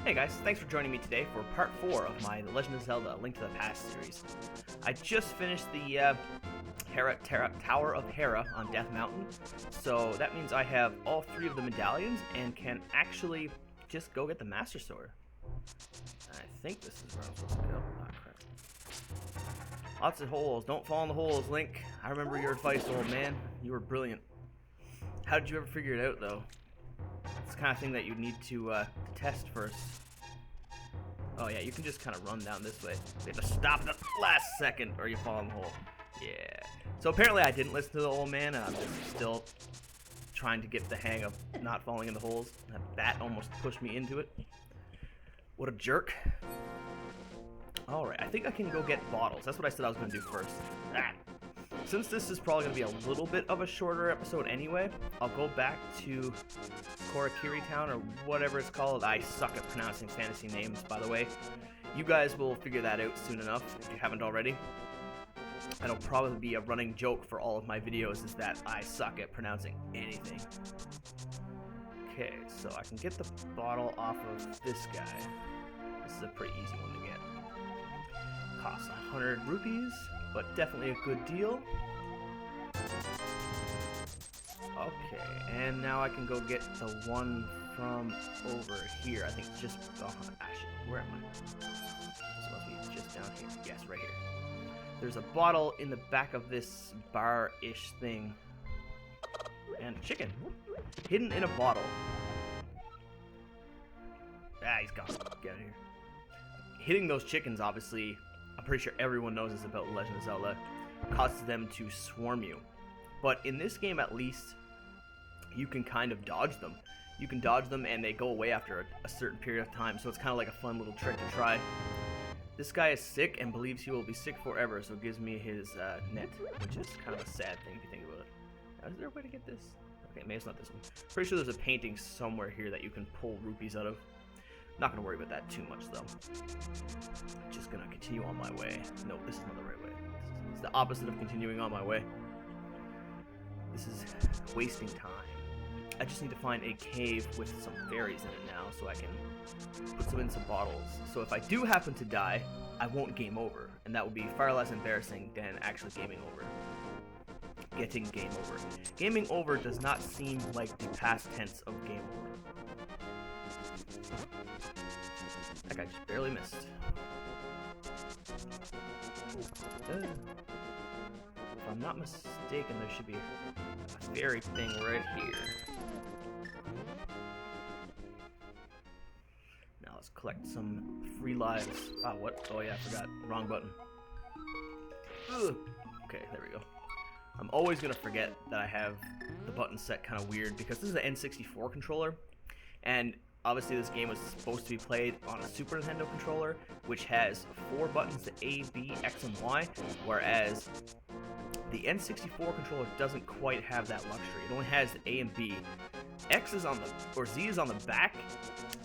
Hey guys, thanks for joining me today for part 4 of my The Legend of Zelda: Link to the Past series. I just finished the Tower of Hera on Death Mountain, so that means I have all 3 of the medallions and can actually just go get the Master Sword. I think this is where I'm supposed to go. Oh, crap. Lots of holes. Don't fall in the holes, Link. I remember your advice, old man. You were brilliant. How did you ever figure it out, though? It's the kind of thing that you need to test first. Oh yeah, you can just kind of run down this way. You have to stop the last second or you fall in the hole. Yeah. So apparently I didn't listen to the old man, and I'm just still trying to get the hang of not falling in the holes. That almost pushed me into it. What a jerk. Alright, I think I can go get bottles. That's what I said I was going to do first. Since this is probably going to be a little bit of a shorter episode anyway, I'll go back to Korakiri Town, or whatever it's called. I suck at pronouncing fantasy names, by the way. You guys will figure that out soon enough, if you haven't already. That'll probably be a running joke for all of my videos, is that I suck at pronouncing anything. Okay, so I can get the bottle off of this guy. This is a pretty easy one to get. Costs 100 rupees, but definitely a good deal. Okay, and now I can go get the one from over here. I think it's just... Oh, actually, where am I? This must be just down here. Yes, right here. There's a bottle in the back of this bar-ish thing. And a chicken. Hidden in a bottle. He's gone. Get out of here. Hitting those chickens, obviously, I'm pretty sure everyone knows this about Legend of Zelda, causes them to swarm you. But in this game, at least, you can kind of dodge them. You can dodge them and they go away after a certain period of time, so it's kind of like a fun little trick to try. This guy is sick and believes he will be sick forever, so it gives me his net, which is kind of a sad thing if you think about it. Is there a way to get this? Okay, maybe it's not this one. Pretty sure there's a painting somewhere here that you can pull rupees out of. Not going to worry about that too much, though. Just going to continue on my way. No, this is not the right way. This is the opposite of continuing on my way. This is wasting time. I just need to find a cave with some fairies in it now, so I can put some in some bottles. So if I do happen to die, I won't game over. And that would be far less embarrassing than actually gaming over. Getting game over. Gaming over does not seem like the past tense of game over. That guy just barely missed. If I'm not mistaken, there should be a fairy thing right here. Now let's collect some free lives. Ah, what? Oh yeah, I forgot. Wrong button. Ugh. Okay, there we go. I'm always going to forget that I have the button set kind of weird, because this is an N64 controller, and obviously this game was supposed to be played on a Super Nintendo controller, which has 4 buttons to A, B, X, and Y, whereas the N64 controller doesn't quite have that luxury. It only has A and B. X is on the, or Z is on the back,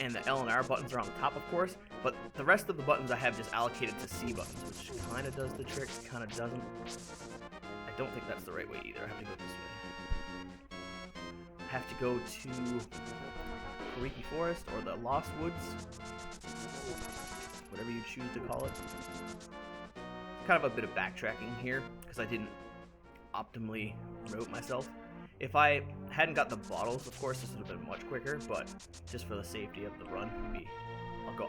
and the L and R buttons are on the top, of course, but the rest of the buttons I have just allocated to C buttons, which kind of does the trick, kind of doesn't. I don't think that's the right way either. I have to go this way. I have to go to Koriki Forest, or the Lost Woods, whatever you choose to call it. Kind of a bit of backtracking here, because I didn't optimally route myself. If I hadn't got the bottles, of course, this would have been much quicker, but just for the safety of the run,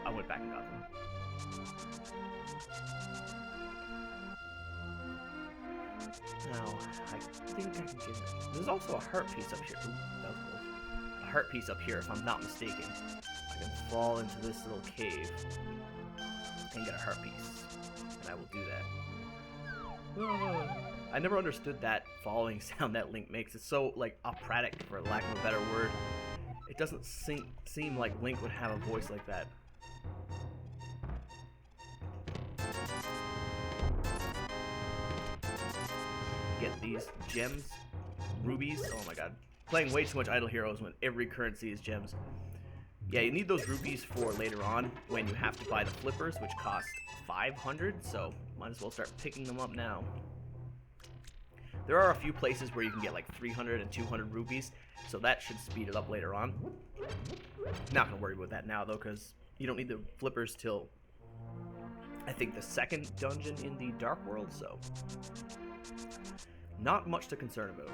I went back and got them. Now, I think I can get it. There's also a heart piece up here. Ooh, that was close. A heart piece up here, if I'm not mistaken. I can fall into this little cave and get a heart piece, and I will do that. I never understood that falling sound that Link makes. It's so, like, operatic, for lack of a better word. It doesn't seem like Link would have a voice like that. Get these gems, rubies. Oh my god, playing way too much Idle Heroes when every currency is gems. Yeah, you need those rupees for later on when you have to buy the flippers, which cost 500, so might as well start picking them up now. There are a few places where you can get like 300 and 200 rupees, so that should speed it up later on. Not gonna worry about that now though, because you don't need the flippers till I think the second dungeon in the Dark World, so not much to concern about.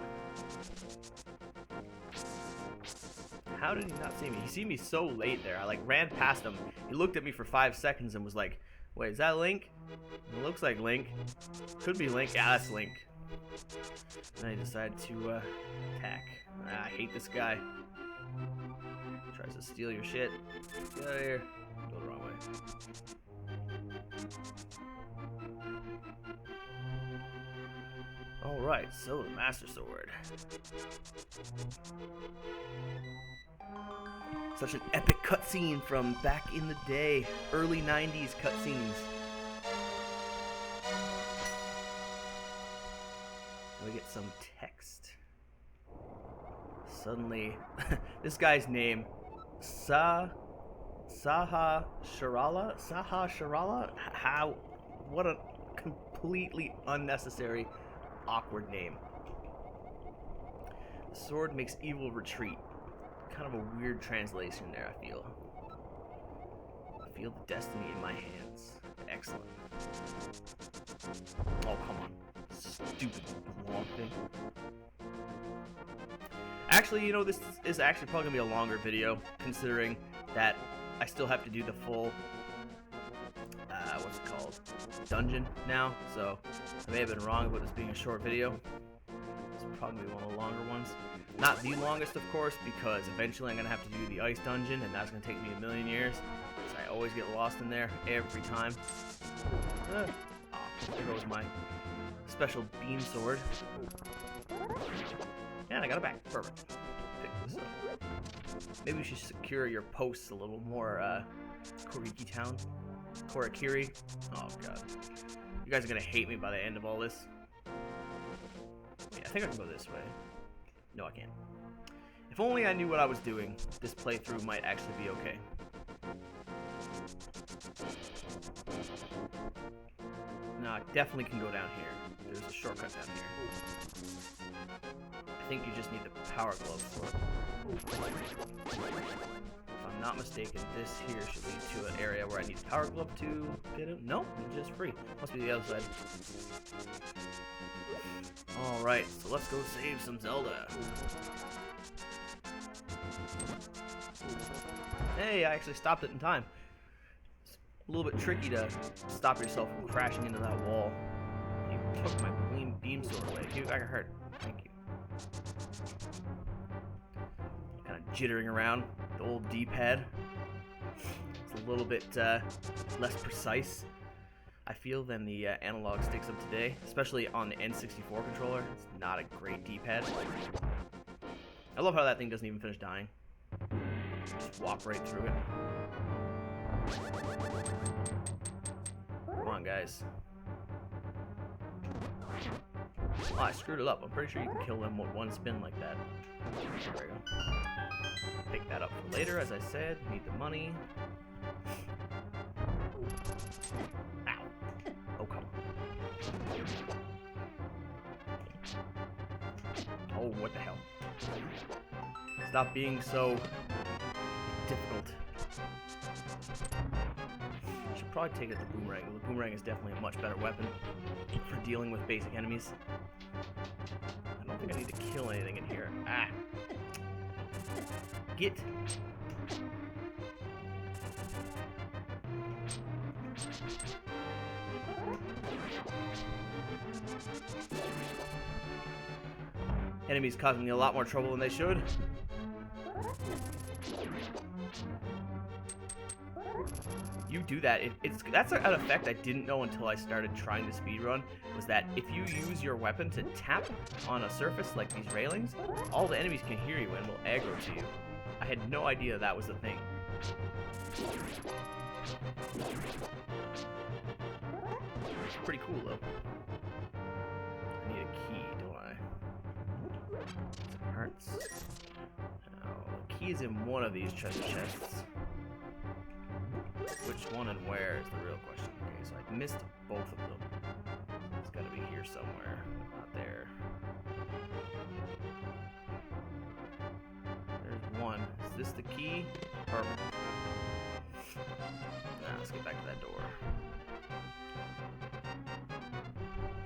How did he not see me? He see me so late there. I like ran past him. He looked at me for 5 seconds and was like, wait, is that Link? It looks like Link. Could be Link. Yeah, that's Link. And I decided to attack. I hate this guy. Tries to steal your shit. Get out of here. Go the wrong way. Alright, so the Master Sword. Such an epic cutscene from back in the day. Early 90s cutscenes. We get some text. Suddenly, this guy's name, Saha Sharala? How? What a completely unnecessary, awkward name. The sword makes evil retreat. Kind of a weird translation there, I feel. I feel the destiny in my hands. Excellent. Oh, come on. Stupid long thing. Actually, you know, this is actually probably going to be a longer video, considering that I still have to do the full, what's it called, dungeon now, so I may have been wrong about this being a short video. It's probably one of the longer ones. Not the longest, of course, because eventually I'm going to have to do the ice dungeon, and that's going to take me a million years, because I always get lost in there every time. Oh, there goes my special beam sword. And I got it back. Perfect. Pick this up. Maybe we should secure your posts a little more, Koriki Town. Korakiri. Oh, God. You guys are going to hate me by the end of all this. Yeah, I think I can go this way. No, I can't. If only I knew what I was doing, this playthrough might actually be okay. No, I definitely can go down here. There's a shortcut down here. I think you just need the power glove for it. If I'm not mistaken, this here should lead to an area where I need the power glove to get it. No, it's just free. Must be the other side. Alright, so let's go save some Zelda. Hey, I actually stopped it in time. It's a little bit tricky to stop yourself from crashing into that wall. You took my beam sword away. Give it back, I hurt. Thank you. Kind of jittering around the old D-pad. It's a little bit less precise, I feel, than the analog sticks of today, especially on the N64 controller. It's not a great D-pad. I love how that thing doesn't even finish dying. Just walk right through it. Come on, guys. Oh, I screwed it up. I'm pretty sure you can kill them with one spin like that. There we go. Pick that up for later, as I said. Need the money. Ow. Oh, come on. Oh, what the hell? Stop being so difficult. I should probably take it to the boomerang. The boomerang is definitely a much better weapon for dealing with basic enemies. I don't think I need to kill anything in here. Ah! Get! Enemies causing me a lot more trouble than they should. You do that. That's an effect I didn't know until I started trying to speedrun, was that if you use your weapon to tap on a surface like these railings, all the enemies can hear you and will aggro to you. I had no idea that was a thing. It's pretty cool though. I need a key, don't I? Some hearts. Oh, the key is in one of these treasure chests. Which one and where is the real question. Okay, so I missed both of them. It's gotta be here somewhere. Not there. There's one. Is this the key? Perfect. Now let's get back to that door.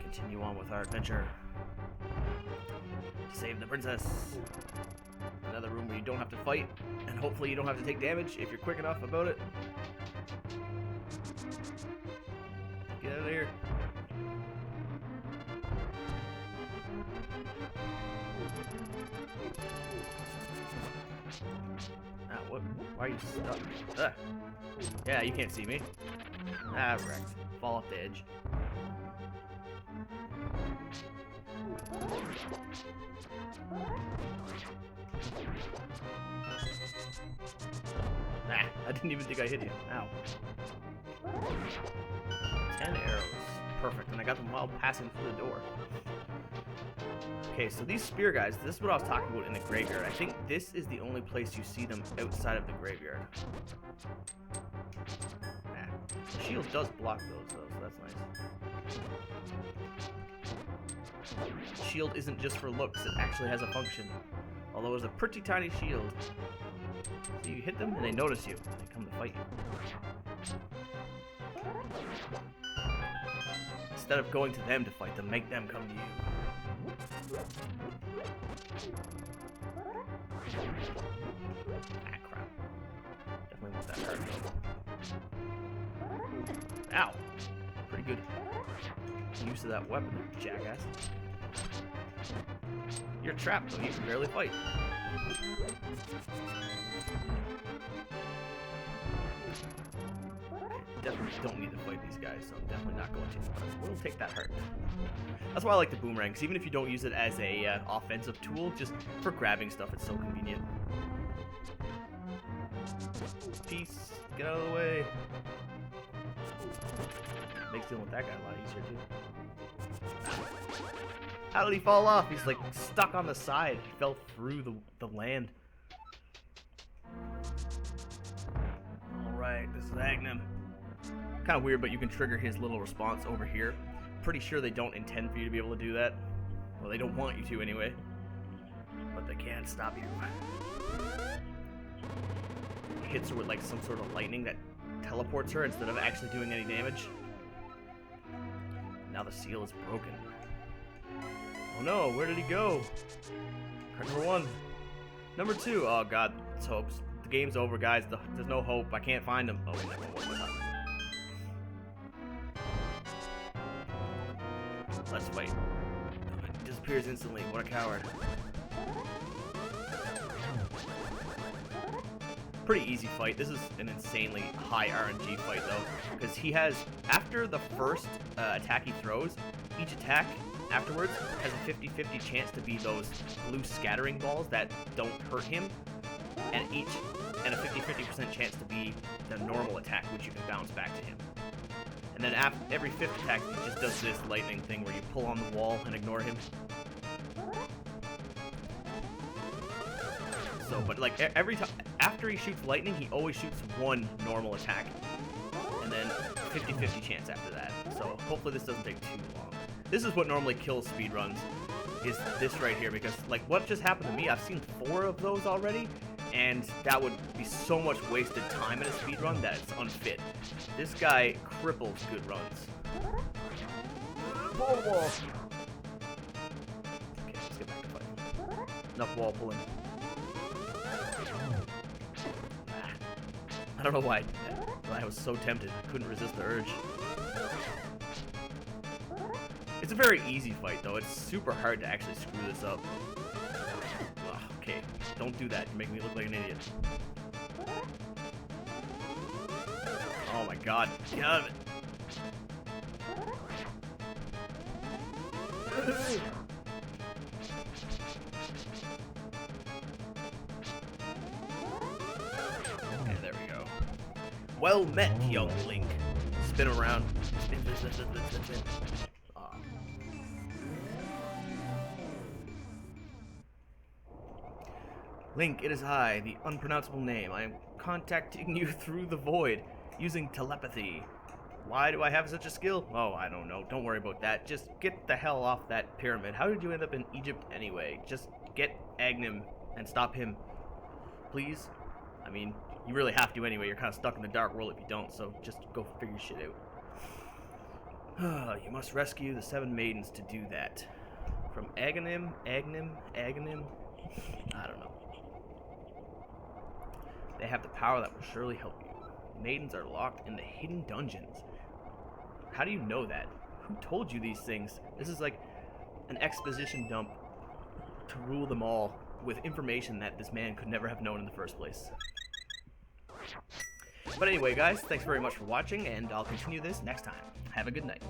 Continue on with our adventure. Save the princess. Another room where you don't have to fight, and hopefully you don't have to take damage if you're quick enough about it. Get out of here. Ah, what? Why are you stuck? Ugh. Yeah, you can't see me. Ah, wrecked. Fall off the edge. Ah, I didn't even think I hit you. Ow. 10 arrows. Perfect, and I got them while passing through the door. Okay, so these spear guys, this is what I was talking about in the graveyard. I think this is the only place you see them outside of the graveyard. Nah. The shield does block those, though, so that's nice. Shield isn't just for looks, it actually has a function. Although it's a pretty tiny shield. So you hit them and they notice you. They come to fight you. Instead of going to them to fight them, make them come to you. Ah, crap. Definitely want that hurt. Ow! Pretty good use of that weapon, jackass. You're trapped, though. You can barely fight. Definitely don't need to fight these guys, so I'm definitely not going to. We'll take that hurt. That's why I like the boomerang, because even if you don't use it as a offensive tool, just for grabbing stuff, it's so convenient. Peace. Get out of the way. Makes dealing with that guy a lot easier, too. How did he fall off? He's like stuck on the side. He fell through the land. Alright, this is Agnum. Kind of weird, but you can trigger his little response over here. Pretty sure they don't intend for you to be able to do that. Well, they don't want you to anyway. But they can't stop you. He hits her with like some sort of lightning that teleports her instead of actually doing any damage. Now the seal is broken. Oh no, where did he go? Card number 1. Number 2. Oh god, it's hopes. The game's over, guys. There's no hope. I can't find him. Oh, never mind. Let's wait. It disappears instantly. What a coward. Pretty easy fight. This is an insanely high RNG fight, though. Because he has, after the first attack he throws, each attack afterwards has a 50-50 chance to be those blue scattering balls that don't hurt him. And a 50-50% chance to be the normal attack, which you can bounce back to him. And then every 5th attack, he just does this lightning thing where you pull on the wall and ignore him. So, but like every time after he shoots lightning, he always shoots one normal attack, and then 50-50 chance after that. So hopefully this doesn't take too long. This is what normally kills speedruns, is this right here, because like what just happened to me, I've seen 4 of those already, and that would be so much wasted time in a speedrun that it's unfit. This guy cripples good runs. Pull the wall! Okay, let's get back to fighting. Enough wall pulling. I don't know why I did that, but I was so tempted. I couldn't resist the urge. It's a very easy fight, though. It's super hard to actually screw this up. Ugh, okay, don't do that. You make me look like an idiot. Oh my god, get out of it. Okay, there we go. Well met, young Link. Spin around. Spin. Link, it is I, the unpronounceable name. I am contacting you through the void, using telepathy. Why do I have such a skill? Oh, I don't know. Don't worry about that. Just get the hell off that pyramid. How did you end up in Egypt anyway? Just get Agnum and stop him. Please? I mean, You really have to anyway. You're kind of stuck in the dark world if you don't, so just go figure shit out. You must rescue the 7 maidens to do that. From Aghanim? I don't know. They have the power that will surely help you. Maidens are locked in the hidden dungeons. How do you know that? Who told you these things? This is like an exposition dump to rule them all with information that this man could never have known in the first place. But anyway, guys, thanks very much for watching, and I'll continue this next time. Have a good night.